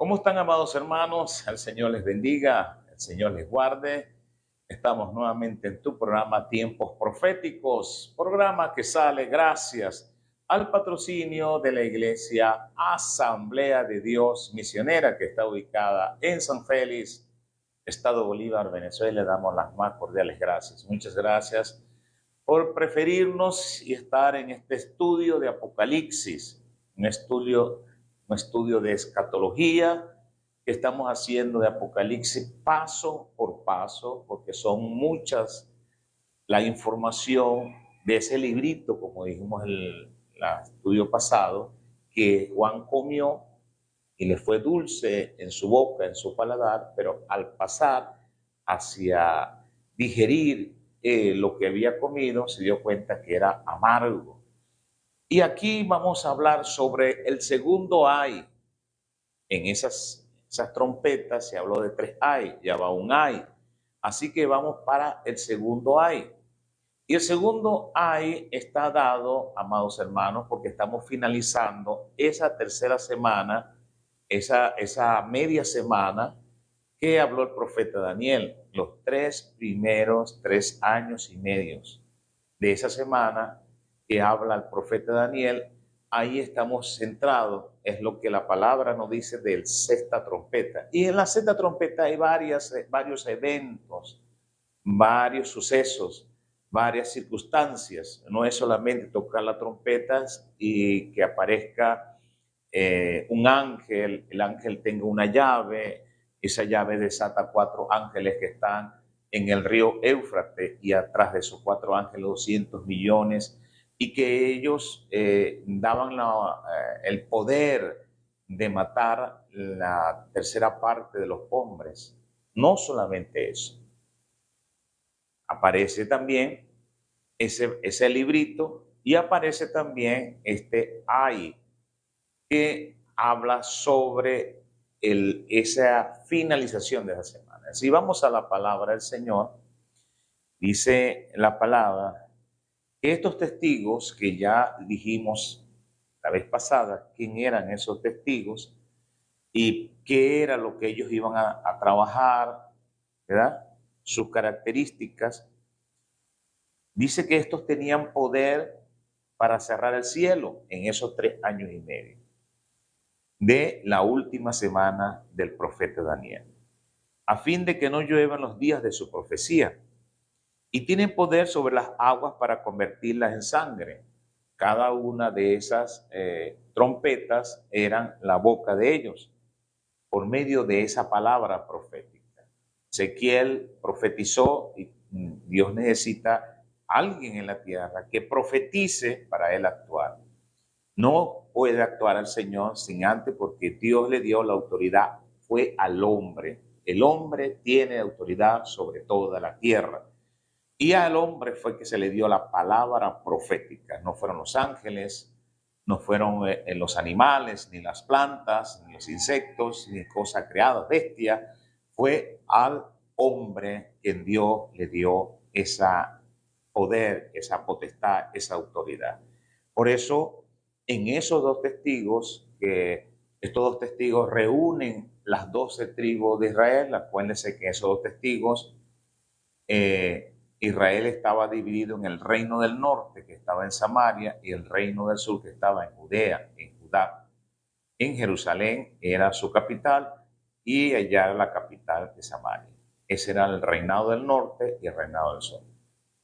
¿Cómo están, amados hermanos? El Señor les bendiga, el Señor les guarde. Estamos nuevamente en tu programa Tiempos Proféticos, programa que sale gracias al patrocinio de la Iglesia Asamblea de Dios Misionera, que está ubicada en San Félix, Estado Bolívar, Venezuela. Le damos las más cordiales gracias. Muchas gracias por preferirnos y estar en este estudio de Apocalipsis, un estudio de escatología que estamos haciendo de Apocalipsis paso por paso, porque son muchas la información de ese librito, como dijimos en el estudio pasado, que Juan comió y le fue dulce en su boca, en su paladar, pero al pasar hacia digerir lo que había comido, se dio cuenta que era amargo. Y aquí vamos a hablar sobre el segundo ay. En esas trompetas se habló de 3 ay, ya va un ay. Así que vamos para el segundo ay. Y el segundo ay está dado, amados hermanos, porque estamos finalizando esa tercera semana, esa media semana que habló el profeta Daniel, los 3 primeros 3 años y medios de esa semana que habla el profeta Daniel. Ahí estamos centrados, es lo que la palabra nos dice del sexta trompeta. Y en la sexta trompeta hay varios eventos, varios sucesos, varias circunstancias. No es solamente tocar las trompetas y que aparezca un ángel, el ángel tenga una llave, esa llave desata 4 ángeles que están en el río Éufrates y atrás de esos 4 ángeles 200 millones, y que ellos daban el poder de matar la tercera parte de los hombres. No solamente eso, aparece también ese librito y aparece también este ay, que habla sobre esa finalización de esa semana. Si vamos a la palabra del Señor, dice la palabra que estos testigos que ya dijimos la vez pasada, quién eran esos testigos y qué era lo que ellos iban a trabajar, ¿verdad? Sus características. Dice que estos tenían poder para cerrar el cielo en esos 3 años y medio de la última semana del profeta Daniel, a fin de que no lluevan los días de su profecía. Y tienen poder sobre las aguas para convertirlas en sangre. Cada una de esas trompetas eran la boca de ellos, por medio de esa palabra profética. Ezequiel profetizó y Dios necesita alguien en la tierra que profetice para él actuar. No puede actuar el Señor sin antes, porque Dios le dio la autoridad, fue al hombre. El hombre tiene autoridad sobre toda la tierra. Y al hombre fue que se le dio la palabra profética. No fueron los ángeles, no fueron los animales, ni las plantas, ni los insectos, ni cosas creadas, bestias. Fue al hombre quien Dios le dio esa poder, esa potestad, esa autoridad. Por eso, en esos 2 testigos, que estos 2 testigos reúnen las 12 tribus de Israel. Acuérdense que esos 2 testigos, Israel estaba dividido en el reino del norte, que estaba en Samaria, y el reino del sur, que estaba en Judea, en Judá. En Jerusalén era su capital y allá era la capital de Samaria. Ese era el reinado del norte y el reinado del sur.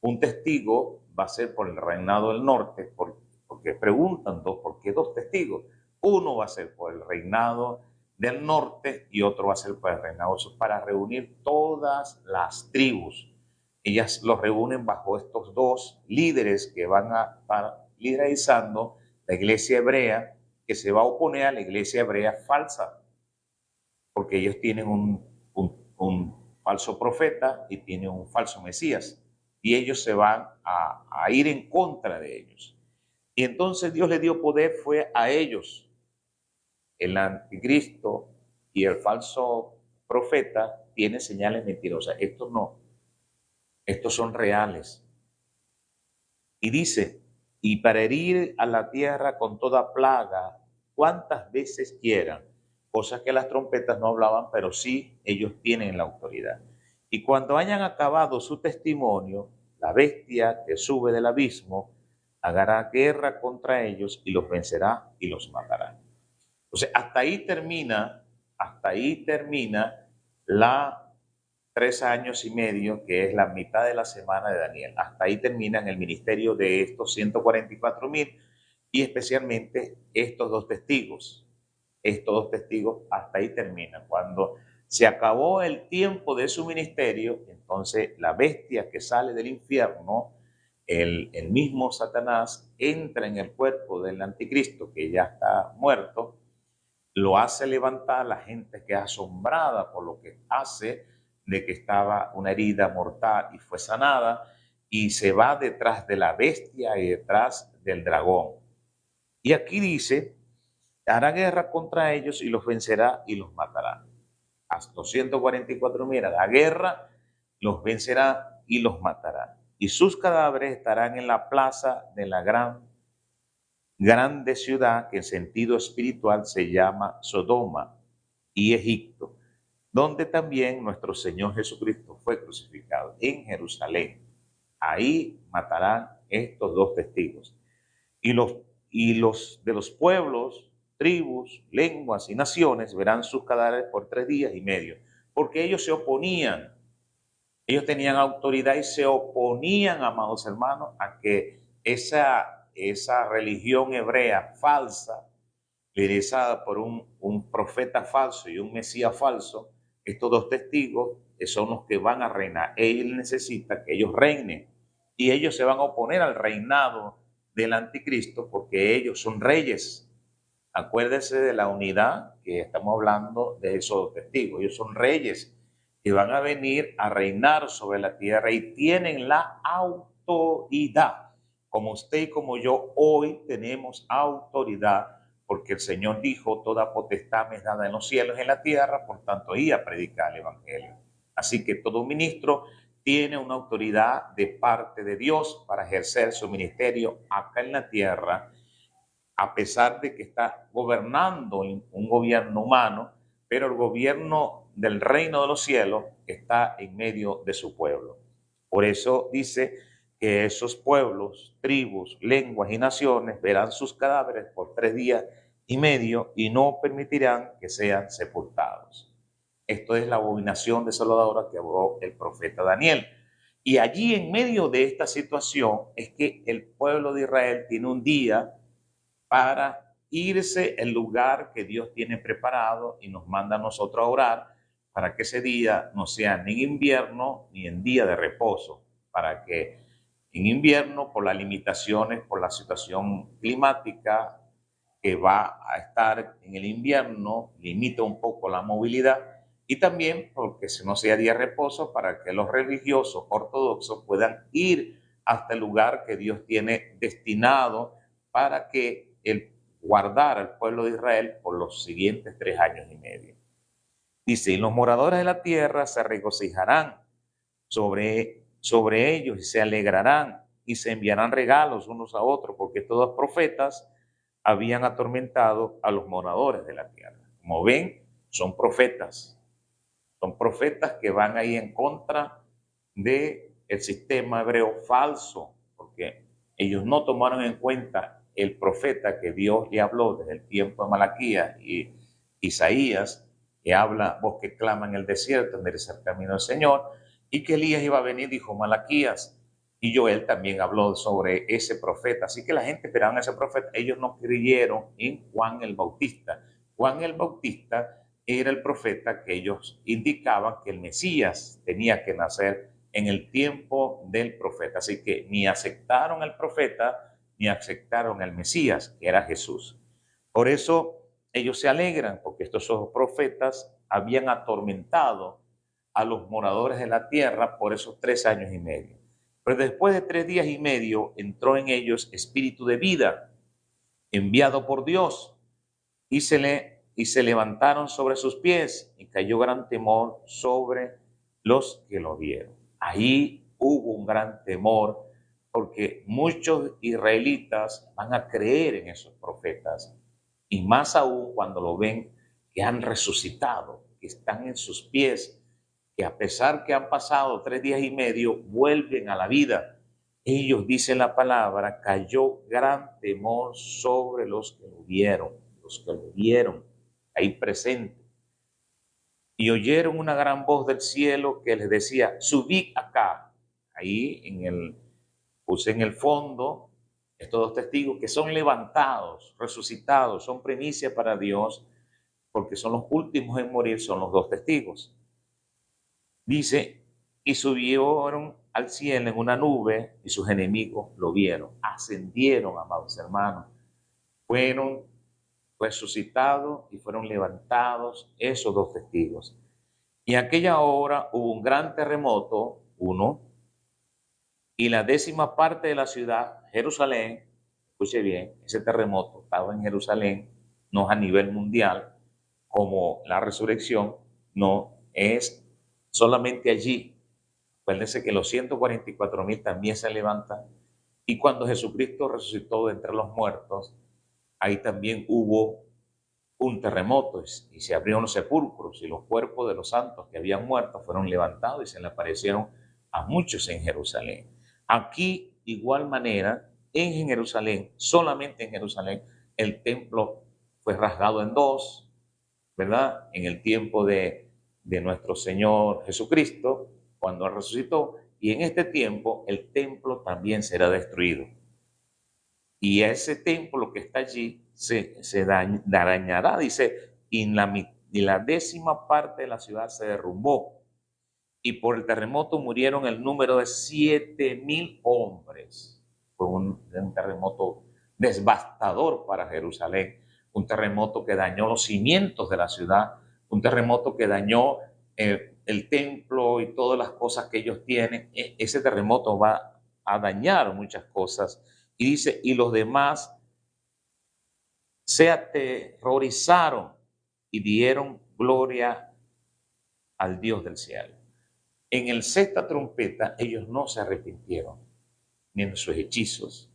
Un testigo va a ser por el reinado del norte, porque preguntan ¿por qué 2 testigos? Uno va a ser por el reinado del norte y otro va a ser por el reinado del sur, para reunir todas las tribus. Ellas los reúnen bajo estos 2 líderes que van a estar liderizando la iglesia hebrea, que se va a oponer a la iglesia hebrea falsa, porque ellos tienen un falso profeta y tienen un falso Mesías, y ellos se van a ir en contra de ellos. Y entonces Dios le dio poder, fue a ellos. El anticristo y el falso profeta tienen señales mentirosas. Estos no, estos son reales. Y dice, y para herir a la tierra con toda plaga, cuantas veces quieran. cosas que las trompetas no hablaban, pero sí ellos tienen la autoridad. Y cuando hayan acabado su testimonio, la bestia que sube del abismo hará guerra contra ellos y los vencerá y los matará. Entonces, hasta ahí termina la 3 años y medio, que es la mitad de la semana de Daniel. Hasta ahí termina en el ministerio de estos 144,000 y especialmente estos dos testigos. Estos dos testigos hasta ahí terminan. Cuando se acabó el tiempo de su ministerio, entonces la bestia que sale del infierno, el mismo Satanás, entra en el cuerpo del anticristo que ya está muerto, lo hace levantar. La gente queda asombrada por lo que hace, de que estaba una herida mortal y fue sanada, y se va detrás de la bestia y detrás del dragón. Y aquí dice, hará guerra contra ellos y los vencerá y los matará. Hasta 244,000 hará guerra, los vencerá y los matará. Y sus cadáveres estarán en la plaza de la grande ciudad, que en sentido espiritual se llama Sodoma y Egipto, donde también nuestro Señor Jesucristo fue crucificado, en Jerusalén. Ahí matarán estos dos testigos. Y los de los pueblos, tribus, lenguas y naciones verán sus cadáveres por 3 días y medio, porque ellos se oponían. Ellos tenían autoridad y se oponían, amados hermanos, a que esa religión hebrea falsa, liderizada por un profeta falso y un mesías falso, estos dos testigos son los que van a reinar. Él necesita que ellos reinen y ellos se van a oponer al reinado del anticristo porque ellos son reyes. Acuérdense de la unidad que estamos hablando de esos dos testigos. Ellos son reyes que van a venir a reinar sobre la tierra y tienen la autoridad. Como usted y como yo hoy tenemos autoridad, porque el Señor dijo, toda potestad me es dada en los cielos y en la tierra, por tanto, ir a predicar el evangelio. Así que todo ministro tiene una autoridad de parte de Dios para ejercer su ministerio acá en la tierra, a pesar de que está gobernando un gobierno humano, pero el gobierno del reino de los cielos está en medio de su pueblo. Por eso dice que esos pueblos, tribus, lenguas y naciones verán sus cadáveres por 3 días y medio y no permitirán que sean sepultados. Esto es la abominación desoladora que habló el profeta Daniel. Y allí en medio de esta situación es que el pueblo de Israel tiene un día para irse al lugar que Dios tiene preparado y nos manda a nosotros a orar para que ese día no sea ni en invierno ni en día de reposo, para que en invierno, por las limitaciones, por la situación climática que va a estar en el invierno, limita un poco la movilidad, y también porque si no sea día de reposo, para que los religiosos ortodoxos puedan ir hasta el lugar que Dios tiene destinado para que él guardara al pueblo de Israel por los siguientes 3 años y medio. Dice, y los moradores de la tierra se regocijarán sobre ellos y se alegrarán y se enviarán regalos unos a otros, porque estos profetas habían atormentado a los moradores de la tierra. Como ven, son profetas que van ahí en contra del sistema hebreo falso, porque ellos no tomaron en cuenta el profeta que Dios le habló desde el tiempo de Malaquías y Isaías, que habla, voz que clama en el desierto, enderezar el camino del Señor, y que Elías iba a venir, dijo Malaquías, y Joel también habló sobre ese profeta. Así que la gente esperaba a ese profeta. Ellos no creyeron en Juan el Bautista. Juan el Bautista era el profeta que ellos indicaban que el Mesías tenía que nacer en el tiempo del profeta. Así que ni aceptaron al profeta, ni aceptaron al Mesías, que era Jesús. Por eso ellos se alegran, porque estos profetas habían atormentado a los moradores de la tierra por esos 3 años y medio. Pero después de 3 días y medio entró en ellos espíritu de vida, enviado por Dios, y se levantaron sobre sus pies, y cayó gran temor sobre los que lo vieron. Ahí hubo un gran temor, porque muchos israelitas van a creer en esos profetas, y más aún cuando lo ven que han resucitado, que están en sus pies, que a pesar que han pasado 3 días y medio, vuelven a la vida. Ellos, dice la palabra, cayó gran temor sobre los que lo vieron ahí presentes. Y oyeron una gran voz del cielo que les decía, subid acá. Ahí puse en el fondo estos 2 testigos que son levantados, resucitados, son primicia para Dios, porque son los últimos en morir, son los 2 testigos. Dice, y subieron al cielo en una nube y sus enemigos lo vieron. Ascendieron, amados hermanos. Fueron resucitados y fueron levantados esos 2 testigos. Y en aquella hora hubo un gran terremoto, y la 10ª parte de la ciudad, Jerusalén, escuche bien, ese terremoto estaba en Jerusalén, no es a nivel mundial, como la resurrección, no es solamente allí. Acuérdense que los 144,000 también se levantan. Y cuando Jesucristo resucitó de entre los muertos, ahí también hubo un terremoto y se abrieron los sepulcros y los cuerpos de los santos que habían muerto fueron levantados y se le aparecieron a muchos en Jerusalén. Aquí, de igual manera, en Jerusalén, solamente en Jerusalén, el templo fue rasgado en 2, ¿verdad? En el tiempo de nuestro Señor Jesucristo, cuando resucitó, y en este tiempo el templo también será destruido. Y ese templo que está allí se dañará, dice, y la 10ª parte de la ciudad se derrumbó. Y por el terremoto murieron el número de 7,000 hombres. Fue un terremoto devastador para Jerusalén, un terremoto que dañó los cimientos de la ciudad, un terremoto que dañó el templo y todas las cosas que ellos tienen. Ese terremoto va a dañar muchas cosas. Y dice, y los demás se aterrorizaron y dieron gloria al Dios del cielo. En el 6ª trompeta ellos no se arrepintieron, ni en sus hechizos.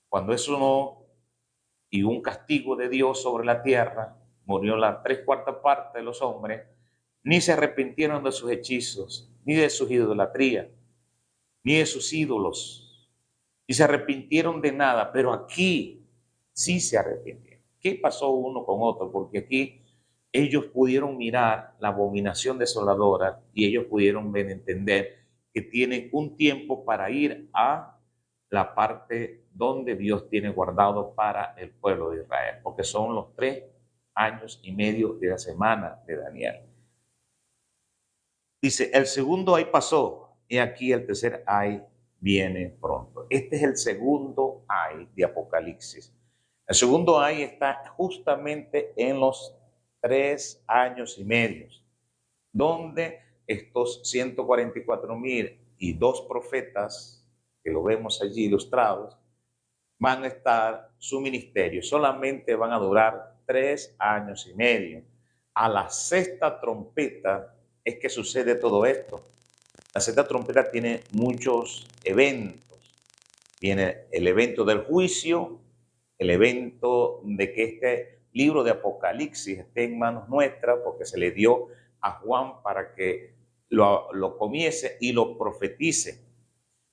Cuando eso no, y un castigo de Dios sobre la tierra, murió la 3/4 parte de los hombres, ni se arrepintieron de sus hechizos, ni de sus idolatrías, ni de sus ídolos, y se arrepintieron de nada, pero aquí sí se arrepintieron. ¿Qué pasó uno con otro? Porque aquí ellos pudieron mirar la abominación desoladora y ellos pudieron entender que tienen un tiempo para ir a la parte donde Dios tiene guardado para el pueblo de Israel, porque son los 3 años y medio de la semana de Daniel. Dice, el segundo ay pasó, y aquí el tercer ay viene pronto. Este es el segundo ay de Apocalipsis. El segundo ay está justamente en los 3 años y medio, donde estos 144,000 y 2 profetas, que lo vemos allí ilustrados, van a estar su ministerio. Solamente van a durar 3 años y medio. A la 6ª trompeta es que sucede todo esto. La 6ª trompeta tiene muchos eventos. Viene el evento del juicio, el evento de que este libro de Apocalipsis esté en manos nuestras, porque se le dio a Juan para que lo comiese y lo profetice.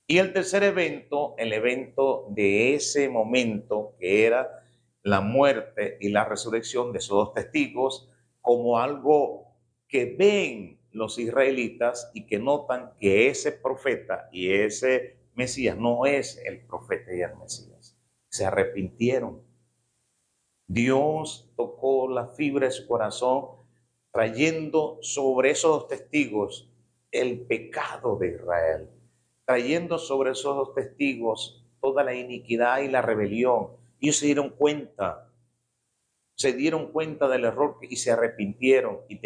Y el tercer evento, el evento de ese momento, que era la muerte y la resurrección de esos 2 testigos, como algo que ven los israelitas y que notan que ese profeta y ese Mesías no es el profeta y el Mesías. Se arrepintieron. Dios tocó la fibra de su corazón, trayendo sobre esos 2 testigos el pecado de Israel, trayendo sobre esos 2 testigos toda la iniquidad y la rebelión. Ellos se dieron cuenta del error y se arrepintieron y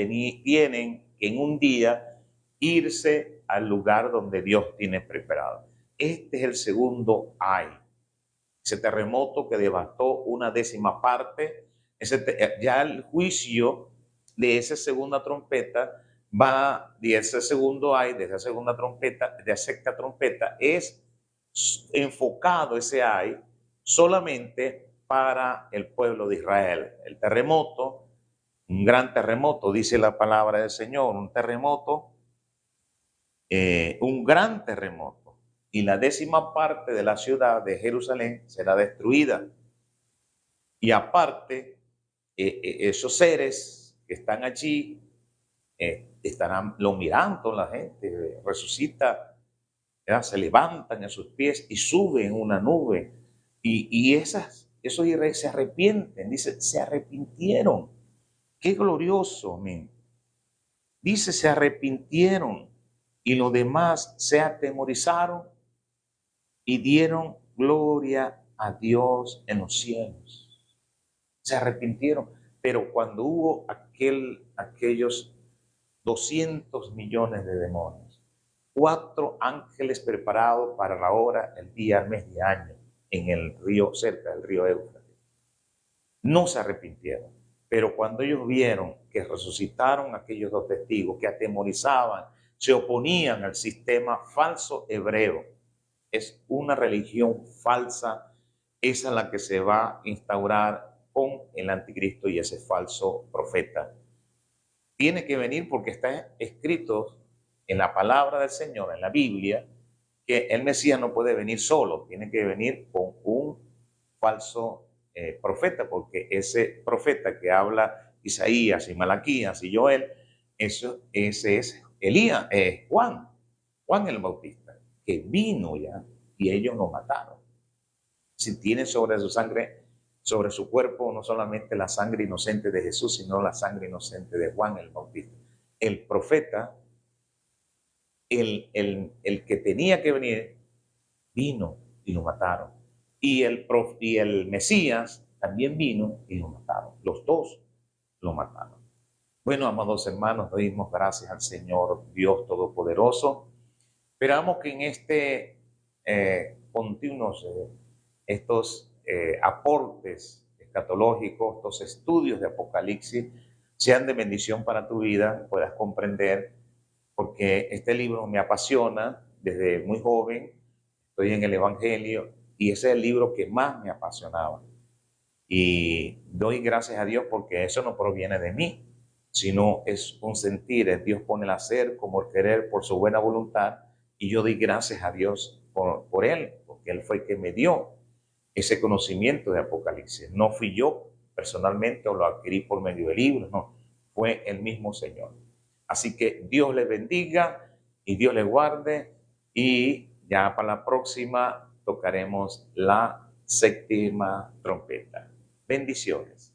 tienen que en un día irse al lugar donde Dios tiene preparado. Este es el segundo ay. Ese terremoto que devastó una 10ª parte, ya el juicio de esa segunda trompeta va, de ese segundo ay, de esa segunda trompeta, de la 6ª trompeta, es enfocado ese ay solamente para el pueblo de Israel. El terremoto Un gran terremoto, dice la palabra del Señor, un terremoto, un gran terremoto. Y la 10ª parte de la ciudad de Jerusalén será destruida. Y aparte, esos seres que están allí estarán lo mirando la gente, resucita, ¿verdad? Se levantan a sus pies y suben una nube. Y esos israelíes se arrepienten, dice, se arrepintieron. Qué glorioso, amén. Dice, se arrepintieron y los demás se atemorizaron y dieron gloria a Dios en los cielos. Se arrepintieron, pero cuando hubo aquellos 200 millones de demonios, 4 ángeles preparados para la hora, el día, el mes y año, en el río, cerca del río Éufrates, no se arrepintieron. Pero cuando ellos vieron que resucitaron aquellos 2 testigos que atemorizaban, se oponían al sistema falso hebreo, es una religión falsa, esa es la que se va a instaurar con el anticristo y ese falso profeta. Tiene que venir porque está escrito en la palabra del Señor, en la Biblia, que el Mesías no puede venir solo, tiene que venir con un falso profeta, porque ese profeta que habla Isaías y Malaquías y Joel, ese es Elías, Juan el Bautista, que vino ya y ellos lo mataron. Si tiene sobre su sangre, sobre su cuerpo, no solamente la sangre inocente de Jesús, sino la sangre inocente de Juan el Bautista. El profeta, el que tenía que venir, vino y lo mataron. Y el Mesías también vino y lo mataron. Los dos lo mataron. Bueno, amados hermanos, dimos gracias al Señor Dios Todopoderoso. Esperamos que en este continuos estos aportes escatológicos, estos estudios de Apocalipsis, sean de bendición para tu vida, puedas comprender, porque este libro me apasiona desde muy joven, estoy en el Evangelio y ese es el libro que más me apasionaba. Y doy gracias a Dios porque eso no proviene de mí, sino es un sentir, Dios pone el hacer como el querer por su buena voluntad, y yo doy gracias a Dios por Él, porque Él fue el que me dio ese conocimiento de Apocalipsis. No fui yo personalmente o lo adquirí por medio de libros, no, fue el mismo Señor. Así que Dios les bendiga y Dios les guarde, y ya para la próxima tocaremos la 7ª trompeta. Bendiciones.